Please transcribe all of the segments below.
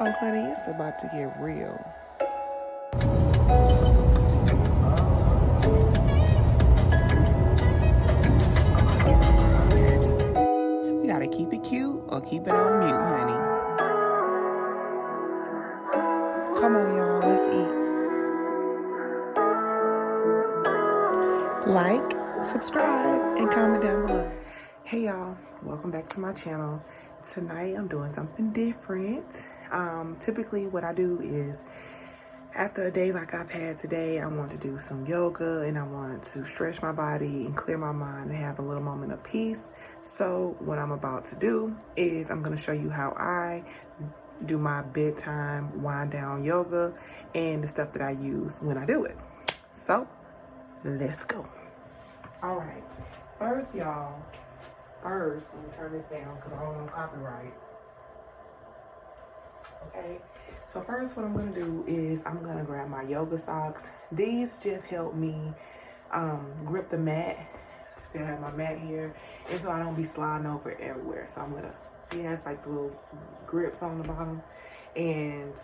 on, honey, it's about to get real. We gotta keep it cute or keep it on mute, honey. Come on, y'all, let's eat. Like, subscribe, and comment down below. Hey y'all, welcome back to my channel. Tonight I'm doing something different. Typically what I do is after a day like I've had today, I want to do some yoga and I want to stretch my body and clear my mind and have a little moment of peace. So what I'm about to do is I'm going to show you how I do my bedtime wind down yoga and the stuff that I use when I do it. So let's go. All right, first y'all, let me turn this down because I don't want copyrights. Okay, so first what I'm going to do is I'm going to grab my yoga socks. These just help me grip the mat. Still have my mat here, and so I don't be sliding over everywhere. So I'm going to, see, it has like the little grips on the bottom, and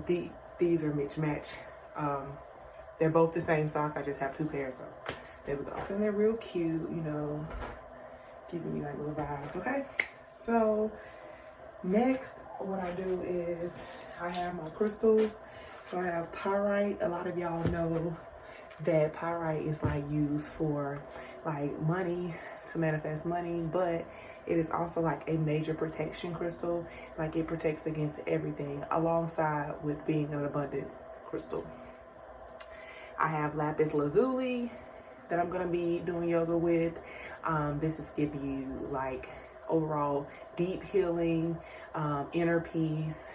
these are mix match. They're both the same sock. I just have 2 pairs, so there we go. So they're real cute, you know, giving you like little vibes. Okay, so next what I do is I have my crystals. So I have pyrite. A lot of y'all know that pyrite is like used for like money, to manifest money, but it is also like a major protection crystal. Like it protects against everything, alongside with being an abundance crystal. I have lapis lazuli that I'm gonna be doing yoga with. This is giving you like overall deep healing, inner peace,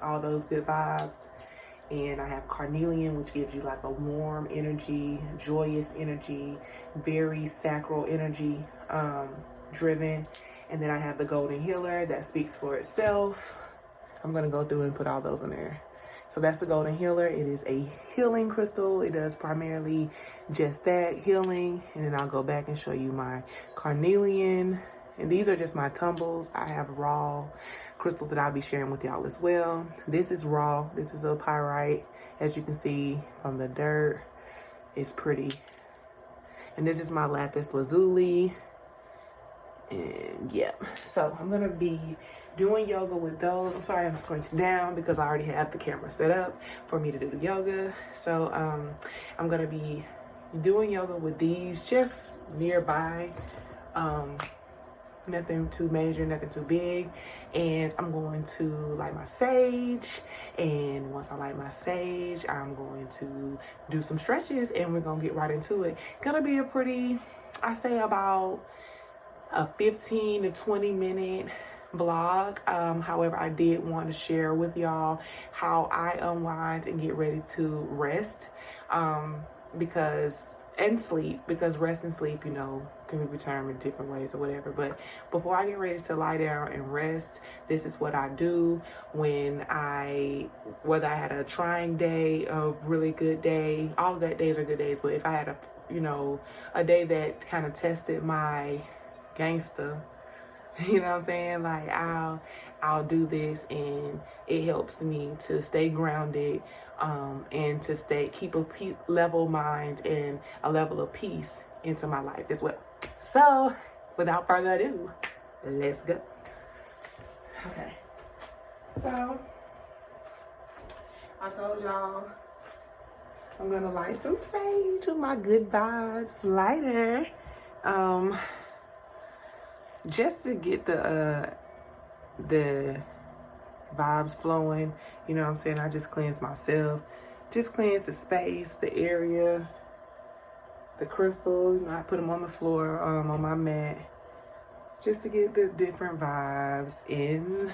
all those good vibes. And I have carnelian, which gives you like a warm energy, joyous energy, very sacral energy driven. And then I have the golden healer that speaks for itself. I'm gonna go through and put all those in there. So that's the golden healer. It is a healing crystal. It does primarily just that, healing. And then I'll go back and show you my carnelian. And these are just my tumbles. I have raw crystals that I'll be sharing with y'all as well. This is raw. This is a pyrite. As you can see from the dirt, it's pretty. And this is my lapis lazuli. And yeah, so I'm gonna be doing yoga with those. I'm sorry I'm squinching down because I already have the camera set up for me to do the yoga. So I'm gonna be doing yoga with these just nearby. Nothing too major, nothing too big. And I'm going to light my sage, and once I light my sage, I'm going to do some stretches and we're gonna get right into it. Gonna be a pretty, I say about a 15 to 20 minute vlog. However, I did want to share with y'all how I unwind and get ready to rest, because rest and sleep, you know, can be returned in different ways or whatever. But before I get ready to lie down and rest, this is what I do when whether I had a trying day, a really good day. All of that days are good days, but if I had a day that kind of tested my gangster, you know what I'm saying, like I'll do this, and it helps me to stay grounded, and to keep a level mind and a level of peace into my life as well. So without further ado, let's go. Okay, so I told y'all I'm gonna light some sage with my good vibes lighter, just to get the vibes flowing. You know what I'm saying? I just cleanse myself, just cleanse the space, the area, the crystals. You know, I put them on the floor, on my mat, just to get the different vibes in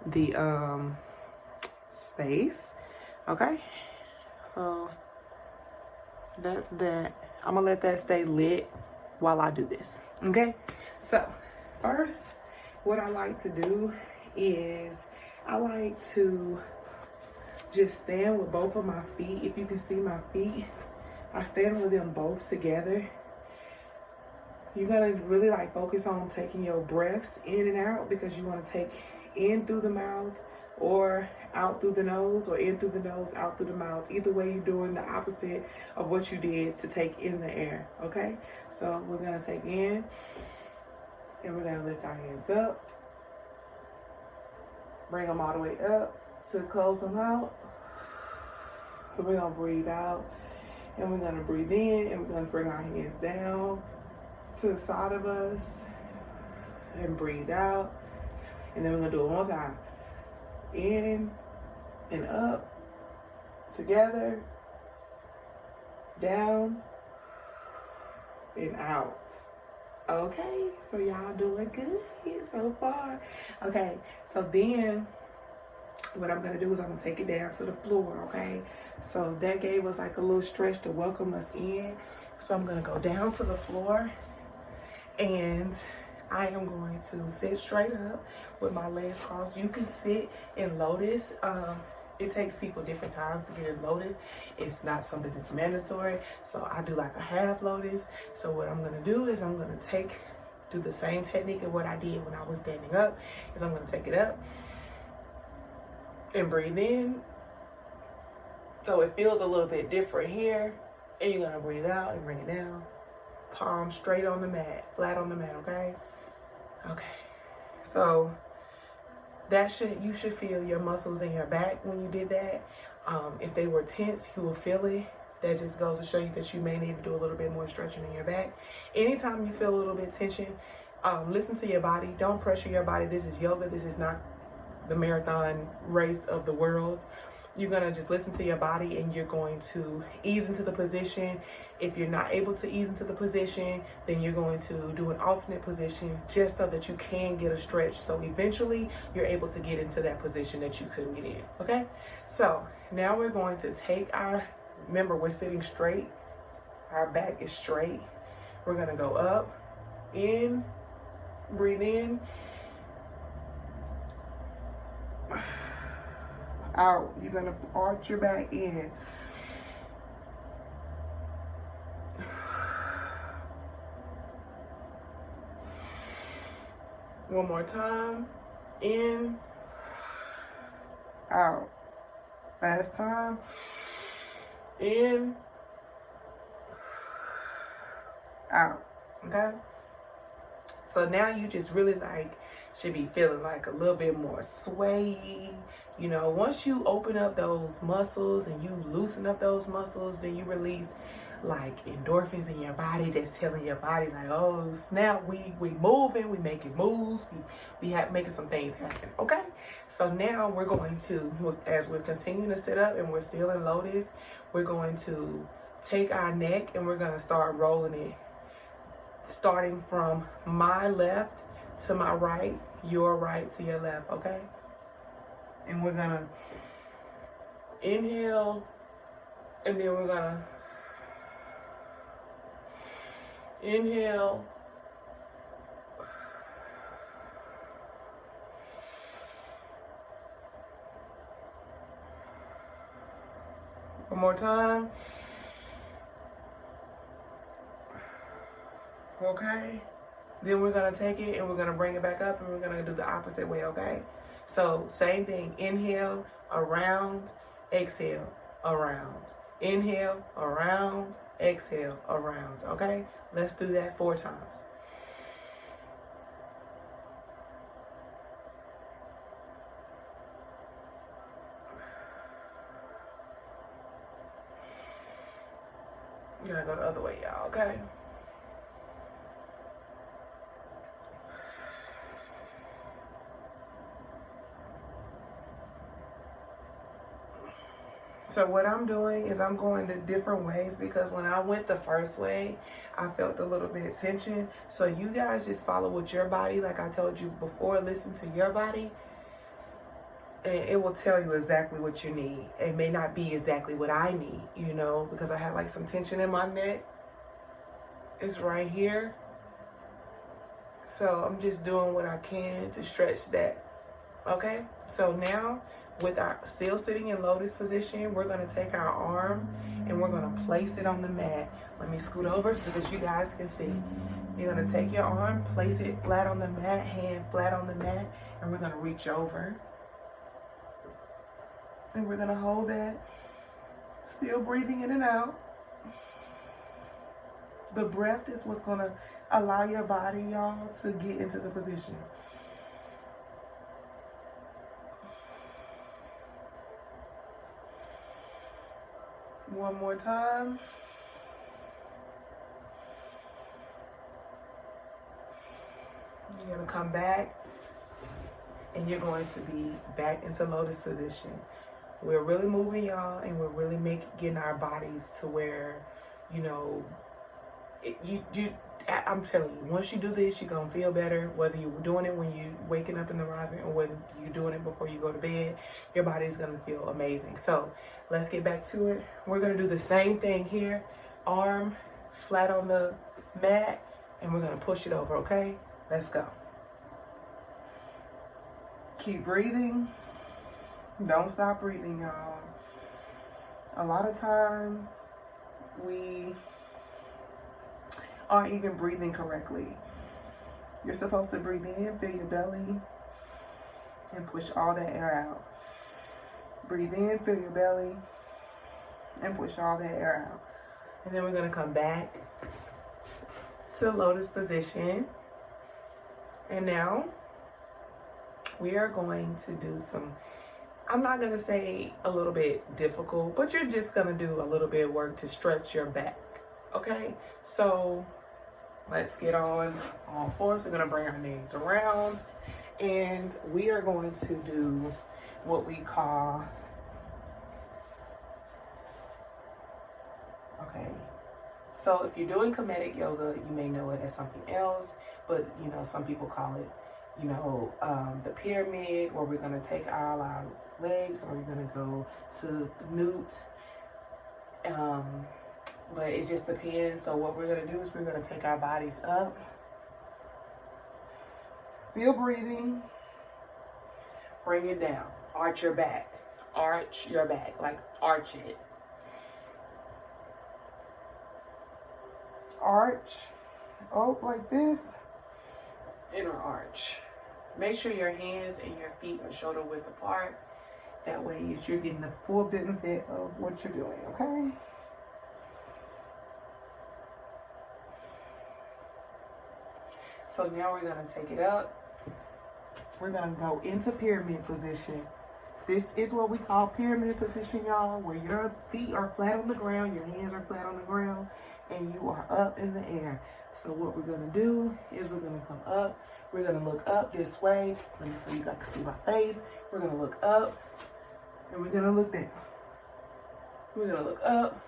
the space. Okay, so that's that. I'm gonna let that stay lit while I do this. Okay, so first, what I like to do is I like to just stand with both of my feet. If you can see my feet, I stand with them both together. You're gonna really like focus on taking your breaths in and out, because you want to take in through the mouth, or out through the nose, or in through the nose, out through the mouth. Either way, you're doing the opposite of what you did to take in the air, okay? So we're gonna take in, and we're gonna lift our hands up. Bring them all the way up to close them out. We're gonna breathe out, and we're gonna breathe in, and we're gonna bring our hands down to the side of us, and breathe out. And then we're gonna do it one more time. In and up, together, down, and out. Okay, so y'all doing good so far. Okay, so then what I'm gonna do is I'm gonna take it down to the floor, okay? So that gave us like a little stretch to welcome us in. So I'm gonna go down to the floor, and I am going to sit straight up with my legs crossed. You can sit in lotus. It takes people different times to get in lotus. It's not something that's mandatory. So I do like a half lotus. So what I'm gonna do is I'm gonna do the same technique of what I did when I was standing up. Is I'm gonna take it up and breathe in. So it feels a little bit different here. And you're gonna breathe out and bring it down. Palm straight on the mat, flat on the mat, okay? Okay. So you should feel your muscles in your back when you did that. If they were tense, you will feel it. That just goes to show you that you may need to do a little bit more stretching in your back. Anytime you feel a little bit tension, listen to your body. Don't pressure your body. This is yoga. This is not the marathon race of the world. You're going to just listen to your body, and you're going to ease into the position. If you're not able to ease into the position, then you're going to do an alternate position just so that you can get a stretch. So eventually you're able to get into that position that you couldn't get in. Okay. So now we're going to take remember, we're sitting straight. Our back is straight. We're going to go up, in, breathe in, out. You're gonna arch your back in. One more time. In, out. Last time. In, out. Okay? So now you just really should be feeling like a little bit more sway. You know, once you open up those muscles and you loosen up those muscles, then you release like endorphins in your body that's telling your body like, oh snap, we moving, we making moves, we making some things happen. Okay, so now we're going to, as we're continuing to sit up and we're still in lotus, we're going to take our neck and we're going to start rolling it, starting from my left to my right, your right to your left. Okay, and we're gonna inhale, and then we're gonna inhale, one more time. Okay, then we're gonna take it and we're gonna bring it back up, and we're gonna do the opposite way. Okay, so same thing. Inhale, around, exhale, around. Inhale, around, exhale, around. Okay, let's do that 4 times. You gotta go the other way, y'all. Okay. So what I'm doing is I'm going to different ways, because when I went the first way, I felt a little bit of tension. So you guys just follow with your body. Like I told you before, listen to your body, and it will tell you exactly what you need. It may not be exactly what I need, you know, because I had like some tension in my neck. It's right here. So I'm just doing what I can to stretch that. Okay, so now with our still sitting in lotus position, we're going to take our arm and we're going to place it on the mat. Let me scoot over so that you guys can see. You're going to take your arm, place it flat on the mat, hand flat on the mat, and we're going to reach over. And we're gonna hold that, still breathing in and out. The breath is what's gonna allow your body, y'all, to get into the position. One more time. You're gonna come back and you're going to be back into lotus position. We're really moving, y'all, and we're really getting our bodies to where, you know, I'm telling you, once you do this, you're gonna feel better. Whether you're doing it when you're waking up in the rising or whether you're doing it before you go to bed, your body's gonna feel amazing. So let's get back to it. We're gonna do the same thing here. Arm flat on the mat, and we're gonna push it over, okay? Let's go. Keep breathing. Don't stop breathing, y'all. A lot of times we aren't even breathing correctly. You're supposed to breathe in, fill your belly, and push all that air out. Breathe in, fill your belly, and push all that air out. And then we're gonna come back to lotus position. And now we are going to do some, I'm not gonna say a little bit difficult, but you're just gonna do a little bit of work to stretch your back, okay? So let's get on all fours. We're gonna bring our knees around and we are going to do what we call, okay, so if you're doing comedic yoga, you may know it as something else, but you know, some people call it, you know, the pyramid, where we're gonna take all our legs, or we're gonna go to newt. But it just depends. So what we're gonna do is we're gonna take our bodies up, still breathing, bring it down, arch your back, like arch it. Arch, oh, like this, inner arch. Make sure your hands and your feet are shoulder width apart. That way you're getting the full benefit of what you're doing, okay? So now we're gonna take it up. We're gonna go into pyramid position. This is what we call pyramid position, y'all, where your feet are flat on the ground, your hands are flat on the ground, and you are up in the air. So what we're gonna do is we're gonna come up. We're gonna look up this way. Let me so you guys can see my face. We're gonna look up and we're gonna look down. We're gonna look up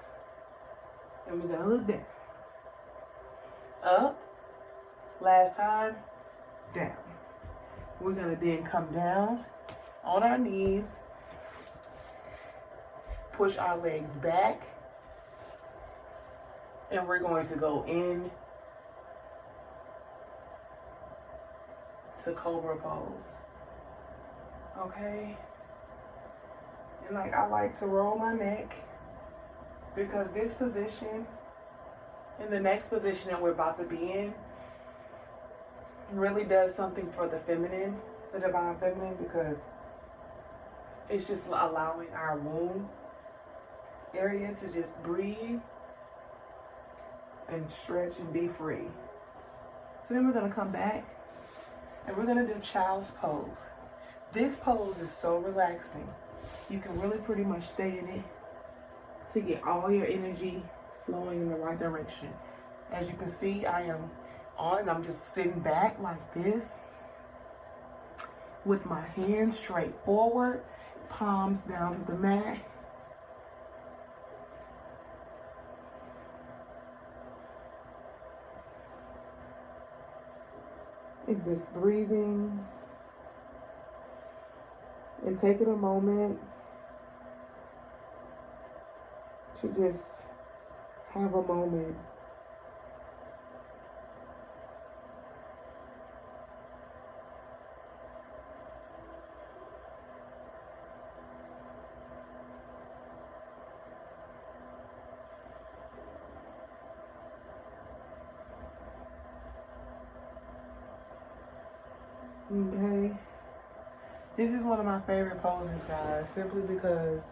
and we're gonna look down. Up, last time, down. We're gonna then come down on our knees, push our legs back, and we're going to go in to cobra pose. Okay? And like, I like to roll my neck, because this position and the next position that we're about to be in really does something for the feminine, the divine feminine, because it's just allowing our womb area to just breathe and stretch and be free. So then we're gonna come back and we're gonna do child's pose. This pose is so relaxing. You can really pretty much stay in it to get all your energy flowing in the right direction. As you can see, I am on, I'm just sitting back like this with my hands straight forward, palms down to the mat. And just breathing and taking a moment to just have a moment. Okay, This is one of my favorite poses, guys, simply because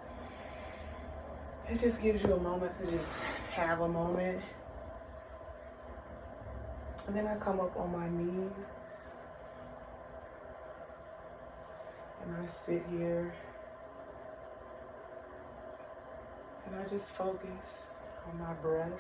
it just gives you a moment to just have a moment. And then I come up on my knees and I sit here and I just focus on my breath.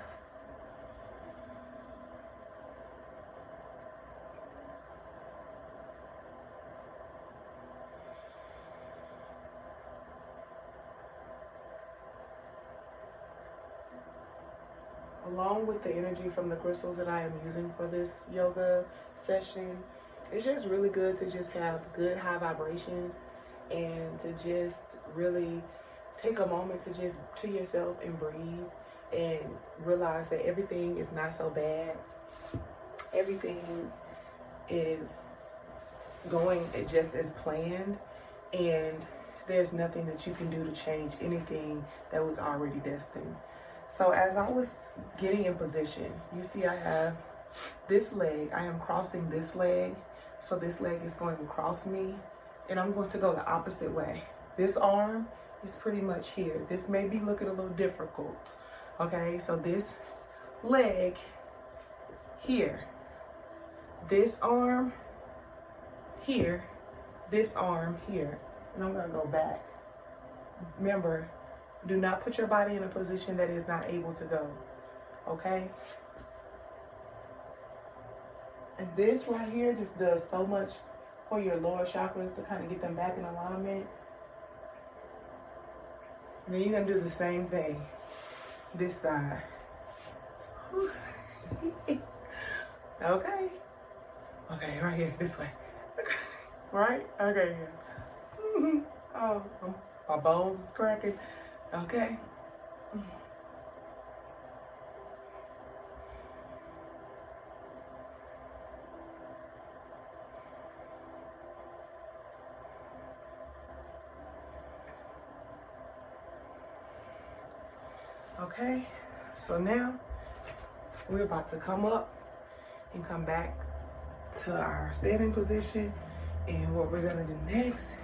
Along with the energy from the crystals that I am using for this yoga session, it's just really good to just have good high vibrations and to just really take a moment to just to yourself and breathe and realize that everything is not so bad. Everything is going just as planned, and there's nothing that you can do to change anything that was already destined. So as I was getting in position, you see I have this leg. I am crossing this leg. So this leg is going across me, and I'm going to go the opposite way. This arm is pretty much here. This may be looking a little difficult. Okay, so this leg here. This arm here. This arm here. And I'm going to go back. Remember, do not put your body in a position that is not able to go, okay? And this right here just does so much for your lower chakras to kind of get them back in alignment. And then you're going to do the same thing this side. Okay? Okay, right here, this way. Right? Okay. Oh, my bones is cracking. Okay. Okay, so now we're about to come up and come back to our standing position. And what we're gonna do next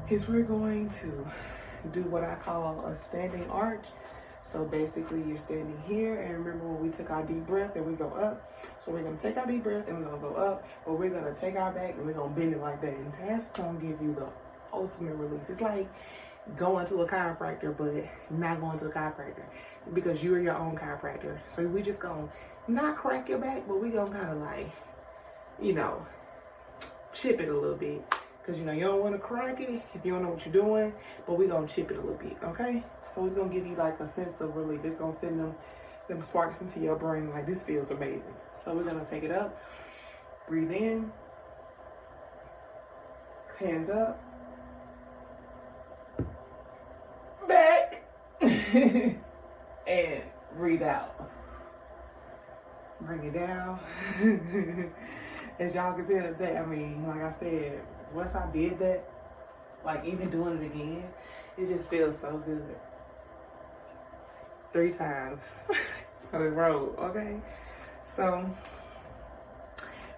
is we're going to do what I call a standing arch. So basically you're standing here, and remember when we took our deep breath and we go up, so we're gonna take our deep breath and we're gonna go up, but we're gonna take our back and we're gonna bend it like that, and that's gonna give you the ultimate release. It's like going to a chiropractor but not going to a chiropractor, because you are your own chiropractor. So we just gonna not crack your back, but we gonna kind of like, you know, chip it a little bit. Because, you know, you don't want to crack it if you don't know what you're doing, but we're going to chip it a little bit, okay? So it's going to give you, like, a sense of relief. It's going to send them sparks into your brain, like, this feels amazing. So we're going to take it up. Breathe in. Hands up. Back. And breathe out. Bring it down. As y'all can tell that, I mean, like I said, once I did that, like even doing it again, it just feels so good. 3 times for the road, okay? So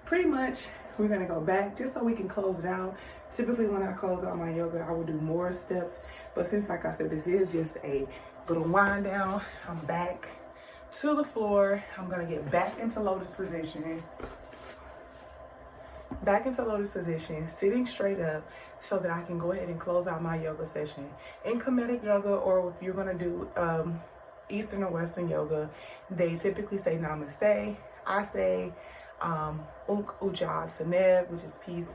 pretty much we're gonna go back just so we can close it out. Typically when I close out my yoga, I will do more steps, but since, like I said, this is just a little wind down, I'm back to the floor. I'm gonna get back into lotus position. Back into lotus position, sitting straight up so that I can go ahead and close out my yoga session. In Kemetic yoga, or if you're going to do Eastern or Western yoga, they typically say namaste. I say Unk Ujjayi Seneb, which is peace,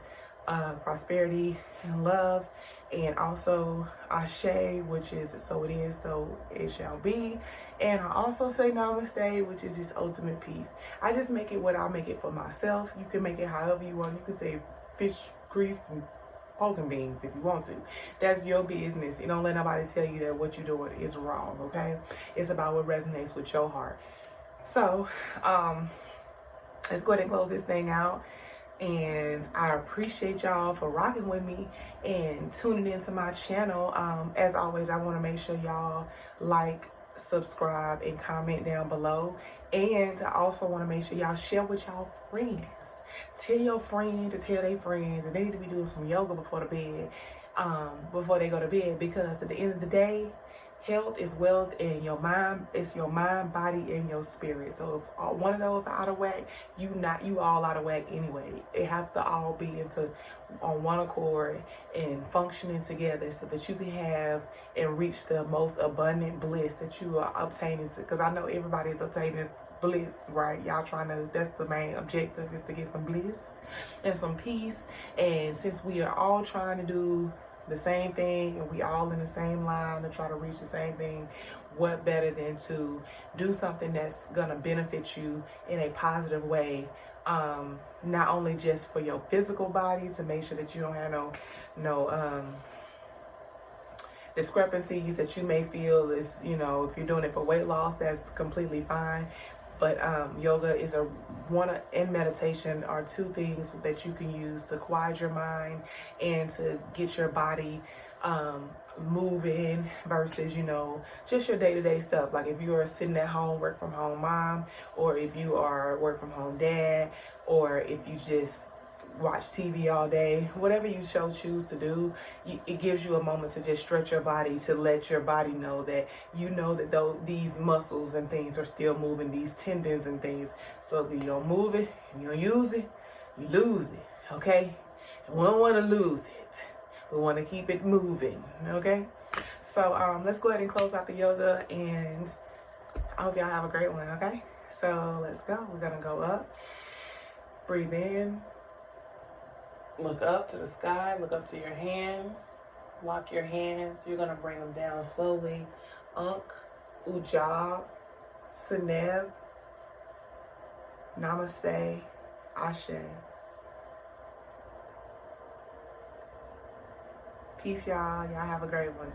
prosperity, and love. And also Ashe, which is so it is, so it shall be. And I also say namaste, which is just ultimate peace. I just make it what I make it for myself. You can make it however you want. You can say fish grease and pork and beans if you want to. That's your business. You don't let nobody tell you that what you're doing is wrong, okay? It's about what resonates with your heart. So let's go ahead and close this thing out. And I appreciate y'all for rocking with me and tuning into my channel. As always, I want to make sure y'all like, subscribe, and comment down below. And I also want to make sure y'all share with y'all friends. Tell your friend to tell their friend that they need to be doing some yoga before the bed, before they go to bed, because at the end of the day, health is wealth, and your mind, it's your mind, body, and your spirit. So if one of those are out of whack, you all out of whack anyway. It have to all be on one accord and functioning together, so that you can have and reach the most abundant bliss that you are obtaining. Because I know everybody is obtaining bliss, right? Y'all trying to, that's the main objective, is to get some bliss and some peace. And since we are all trying to do the same thing, and we all in the same line to try to reach the same thing, what better than to do something that's gonna benefit you in a positive way, not only just for your physical body, to make sure that you don't have no discrepancies that you may feel is, if you're doing it for weight loss, that's completely fine. But yoga is and meditation are two things that you can use to quiet your mind and to get your body moving, versus, just your day-to-day stuff. Like if you are sitting at home, work from home mom, or if you are work from home dad, or if you just watch TV all day, whatever you choose to do, it gives you a moment to just stretch your body, to let your body know that these muscles and things are still moving, these tendons and things. So that you don't move it, you don't use it, you lose it, okay? And we don't want to lose it. We want to keep it moving, okay? So let's go ahead and close out the yoga, and I hope y'all have a great one, okay? So let's go. We're going to go up, breathe in. Look up to the sky, look up to your hands, lock your hands. You're going to bring them down slowly. Ankh, Ujjayi, Seneb, Namaste, Ashe. Peace, y'all. Y'all have a great one.